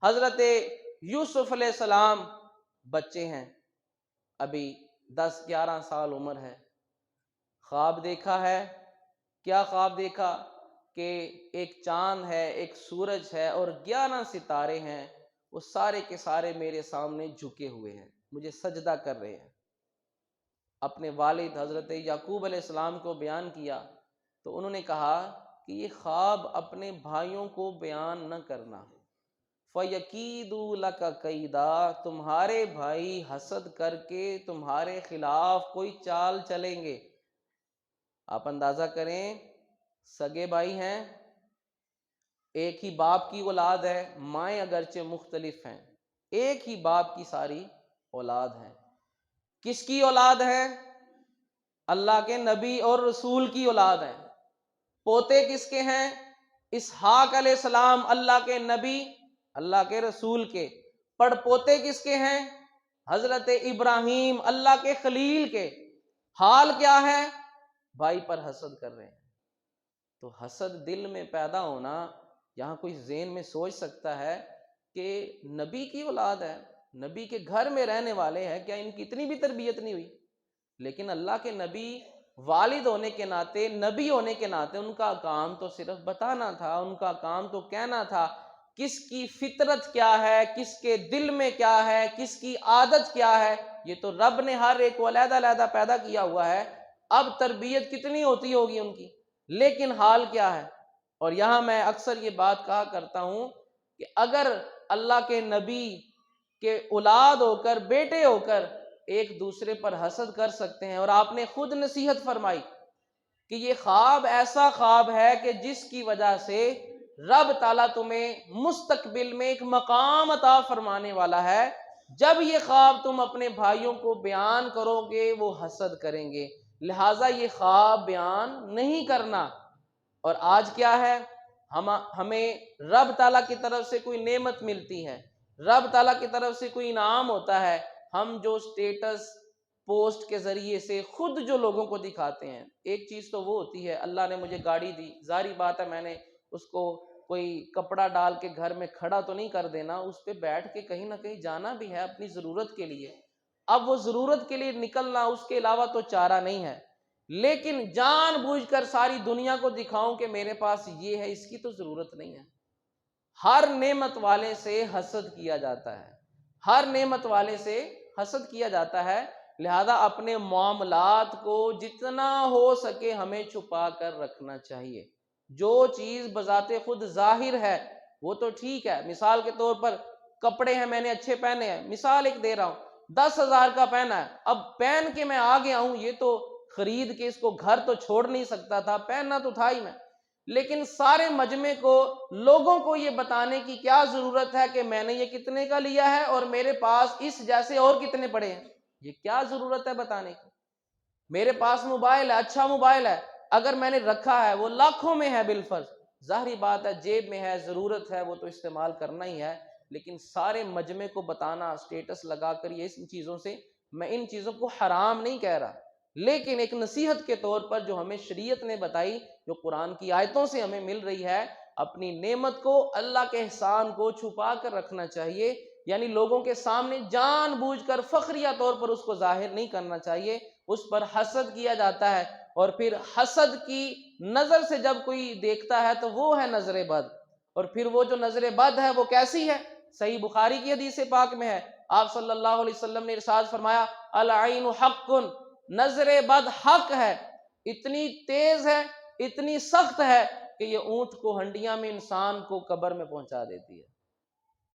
حضرت یوسف علیہ السلام بچے ہیں، ابھی 10-11 سال عمر ہے، خواب دیکھا ہے۔ کیا خواب دیکھا؟ کہ ایک چاند ہے، ایک سورج ہے اور 11 ستارے ہیں، وہ سارے کے سارے میرے سامنے جھکے ہوئے ہیں، مجھے سجدہ کر رہے ہیں۔ اپنے والد حضرت یعقوب علیہ السلام کو بیان کیا تو انہوں نے کہا کہ یہ خواب اپنے بھائیوں کو بیان نہ کرنا، فَيَكِيدُوا لَكَ كَيْدًا، تمہارے بھائی حسد کر کے تمہارے خلاف کوئی چال چلیں گے۔ آپ اندازہ کریں، سگے بھائی ہیں، ایک ہی باپ کی اولاد ہے، مائیں اگرچہ مختلف ہیں، ایک ہی باپ کی ساری اولاد ہے۔ کس کی اولاد ہے؟ اللہ کے نبی اور رسول کی اولاد ہے۔ پوتے کس کے ہیں؟ اسحاق علیہ السلام، اللہ کے نبی، اللہ کے رسول کے۔ پڑ پوتے کس کے ہیں؟ حضرت ابراہیم، اللہ کے خلیل کے۔ حال کیا ہے؟ بھائی پر حسد کر رہے ہیں۔ تو حسد دل میں پیدا ہونا، یہاں کوئی ذہن میں سوچ سکتا ہے کہ نبی کی اولاد ہے، نبی کے گھر میں رہنے والے ہیں، کیا ان کی اتنی بھی تربیت نہیں ہوئی؟ لیکن اللہ کے نبی والد ہونے کے ناطے، نبی ہونے کے ناطے ان کا کام تو صرف بتانا تھا، ان کا کام تو کہنا تھا کس کی فطرت کیا ہے، کس کے دل میں کیا ہے، کس کی عادت کیا ہے۔ یہ تو رب نے ہر ایک کو علیحدہ علیحدہ پیدا کیا ہوا ہے، اب تربیت کتنی ہوتی ہوگی ان کی، لیکن حال کیا ہے۔ اور یہاں میں اکثر یہ بات کہا کرتا ہوں کہ اگر اللہ کے نبی کے اولاد ہو کر، بیٹے ہو کر ایک دوسرے پر حسد کر سکتے ہیں، اور آپ نے خود نصیحت فرمائی کہ یہ خواب ایسا خواب ہے کہ جس کی وجہ سے رب تعالیٰ تمہیں مستقبل میں ایک مقام عطا فرمانے والا ہے، جب یہ خواب تم اپنے بھائیوں کو بیان کرو گے وہ حسد کریں گے، لہٰذا یہ خواب بیان نہیں کرنا۔ اور آج کیا ہے، ہمیں رب تعالیٰ کی طرف سے کوئی نعمت ملتی ہے، رب تعالیٰ کی طرف سے کوئی انعام ہوتا ہے، ہم جو سٹیٹس پوسٹ کے ذریعے سے خود جو لوگوں کو دکھاتے ہیں۔ ایک چیز تو وہ ہوتی ہے، اللہ نے مجھے گاڑی دی، ظاہری بات ہے میں نے اس کو کوئی کپڑا ڈال کے گھر میں کھڑا تو نہیں کر دینا، اس پہ بیٹھ کے کہیں نہ کہیں جانا بھی ہے اپنی ضرورت کے لیے۔ اب وہ ضرورت کے لیے نکلنا، اس کے علاوہ تو چارہ نہیں ہے، لیکن جان بوجھ کر ساری دنیا کو دکھاؤں کہ میرے پاس یہ ہے، اس کی تو ضرورت نہیں ہے۔ ہر نعمت والے سے حسد کیا جاتا ہے، ہر نعمت والے سے حسد کیا جاتا ہے، لہذا اپنے معاملات کو جتنا ہو سکے ہمیں چھپا کر رکھنا چاہیے۔ جو چیز بذات خود ظاہر ہے وہ تو ٹھیک ہے، مثال کے طور پر کپڑے ہیں، میں نے اچھے پہنے ہیں، مثال ایک دے رہا ہوں، 10,000 کا پہنا ہے، اب پہن کے میں آ گیا ہوں، یہ تو خرید کے اس کو گھر تو چھوڑ نہیں سکتا تھا، پہننا تو تھا ہی میں، لیکن سارے مجمع کو، لوگوں کو یہ بتانے کی کیا ضرورت ہے کہ میں نے یہ کتنے کا لیا ہے اور میرے پاس اس جیسے اور کتنے پڑے ہیں؟ یہ کیا ضرورت ہے بتانے کی؟ میرے پاس موبائل ہے، اچھا موبائل ہے، اگر میں نے رکھا ہے وہ لاکھوں میں ہے بالفرض، ظاہری بات ہے جیب میں ہے، ضرورت ہے وہ تو استعمال کرنا ہی ہے، لیکن سارے مجمع کو بتانا، سٹیٹس لگا کر، یہ ان چیزوں سے، میں ان چیزوں کو حرام نہیں کہہ رہا، لیکن ایک نصیحت کے طور پر جو ہمیں شریعت نے بتائی، جو قرآن کی آیتوں سے ہمیں مل رہی ہے، اپنی نعمت کو، اللہ کے احسان کو چھپا کر رکھنا چاہیے، یعنی لوگوں کے سامنے جان بوجھ کر فخریہ طور پر اس کو ظاہر نہیں کرنا چاہیے، اس پر حسد کیا جاتا ہے، اور پھر حسد کی نظر سے جب کوئی دیکھتا ہے تو وہ ہے نظر بد، اور پھر وہ جو نظر بد ہے وہ کیسی ہے؟ صحیح بخاری کی حدیث پاک میں ہے، آپ صلی اللہ علیہ وسلم نے ارشاد فرمایا، العین حق، نظر بد حق ہے، اتنی تیز ہے، اتنی سخت ہے کہ یہ اونٹ کو ہنڈیاں میں انسان کو قبر میں پہنچا دیتی ہے۔